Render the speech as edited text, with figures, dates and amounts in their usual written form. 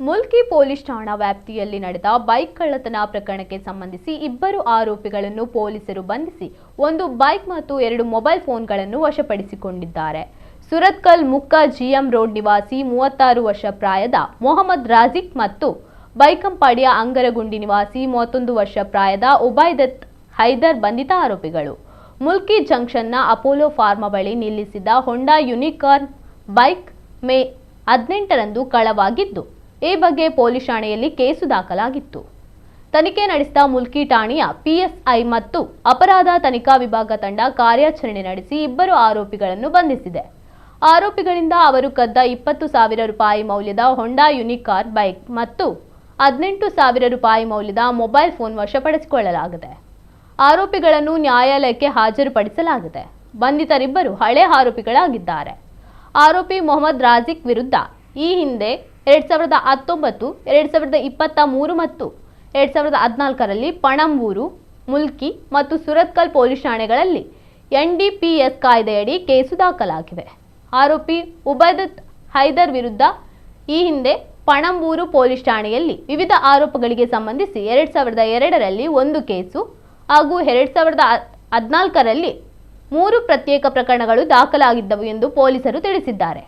Mulki police ಠಾಣಾ ವ್ಯಾಪ್ತಿಯಲ್ಲಿ ನಡೆದ ಬೈಕ್ ಕಳ್ಳತನ ಪ್ರಕರಣಕ್ಕೆ ಸಂಬಂಧಿಸಿ ಇಬ್ಬರು ಆರೋಪಿಗಳನ್ನು ಪೊಲೀಸರು ಬಂಧಿಸಿ ಒಂದು ಬೈಕ್ ಮತ್ತು 2 ಮೊಬೈಲ್ ಫೋನ್ಗಳನ್ನು ವಶಪಡಿಸಿಕೊಂಡಿದ್ದಾರೆ. ಸುರತ್ಕಲ್ ಮುಕ್ಕ ಜಿಎಂ ರೋಡ್ ನಿವಾಸಿ 36 ವರ್ಷ ಪ್ರಾಯದ ಮೊಹಮ್ಮದ್ ರಾಜಿಕ್ ಮತ್ತು ಬೈಕಂಪಾಡಿಯ ಅಂಗರಗುಂಡಿ ನಿವಾಸಿ 31 ವರ್ಷ ಪ್ರಾಯದ ಉಬೈದತ್ ಹೈದರ್ ಬಂಧಿತ ಆರೋಪಿಗಳು. ಮುಲ್ಕಿ ಜಂಕ್ಷನ್ನ ಅಪೋಲೋ ಫಾರ್ಮಾ ಬಳಿ ನಿಲ್ಲಿಸಿದ್ದ ಹೊಂಡಾ ಯೂನಿಕಾರ್ನ್ ಬೈಕ್ ಮೇ 18ರಂದು ಕಳವಾಗಿದ್ದು, ಈ ಬಗ್ಗೆ ಪೊಲೀಸ್ ಠಾಣೆಯಲ್ಲಿ ಕೇಸು ದಾಖಲಾಗಿತ್ತು. ತನಿಖೆ ನಡೆಸಿದ ಮುಲ್ಕಿ ಠಾಣೆಯ ಪಿಎಸ್ಐ ಮತ್ತು ಅಪರಾಧ ತನಿಖಾ ವಿಭಾಗ ತಂಡ ಕಾರ್ಯಾಚರಣೆ ನಡೆಸಿ ಇಬ್ಬರು ಆರೋಪಿಗಳನ್ನು ಬಂಧಿಸಿದೆ. ಆರೋಪಿಗಳಿಂದ ಅವರು ಕದ್ದ 20,000 ರೂಪಾಯಿ ಮೌಲ್ಯದ ಹೊಂಡಾ ಯೂನಿಕಾರ್ ಬೈಕ್ ಮತ್ತು 18,000 ರೂಪಾಯಿ ಮೌಲ್ಯದ ಮೊಬೈಲ್ ಫೋನ್ ವಶಪಡಿಸಿಕೊಳ್ಳಲಾಗಿದೆ. ಆರೋಪಿಗಳನ್ನು ನ್ಯಾಯಾಲಯಕ್ಕೆ ಹಾಜರುಪಡಿಸಲಾಗಿದೆ. ಬಂಧಿತರಿಬ್ಬರು ಹಳೆ ಆರೋಪಿಗಳಾಗಿದ್ದಾರೆ. ಆರೋಪಿ ಮೊಹಮ್ಮದ್ ರಾಜಿಕ್ ವಿರುದ್ಧ ಈ ಹಿಂದೆ 2019, 2023 ಮತ್ತು 2014ರಲ್ಲಿ ಪಣಂಬೂರು, ಮುಲ್ಕಿ ಮತ್ತು ಸುರತ್ಕಲ್ ಪೊಲೀಸ್ ಠಾಣೆಗಳಲ್ಲಿ ಎನ್ಡಿಪಿಎಸ್ ಕಾಯ್ದೆಯಡಿ ಕೇಸು ದಾಖಲಾಗಿವೆ. ಆರೋಪಿ ಉಬೈದತ್ ಹೈದರ್ ವಿರುದ್ಧ ಈ ಹಿಂದೆ ಪಣಂಬೂರು ಪೊಲೀಸ್ ಠಾಣೆಯಲ್ಲಿ ವಿವಿಧ ಆರೋಪಗಳಿಗೆ ಸಂಬಂಧಿಸಿ 2002ರಲ್ಲಿ 1 ಕೇಸು ಹಾಗೂ 2014ರಲ್ಲಿ 3 ಪ್ರತ್ಯೇಕ ಪ್ರಕರಣಗಳು ದಾಖಲಾಗಿದ್ದವು ಎಂದು ಪೊಲೀಸರು ತಿಳಿಸಿದ್ದಾರೆ.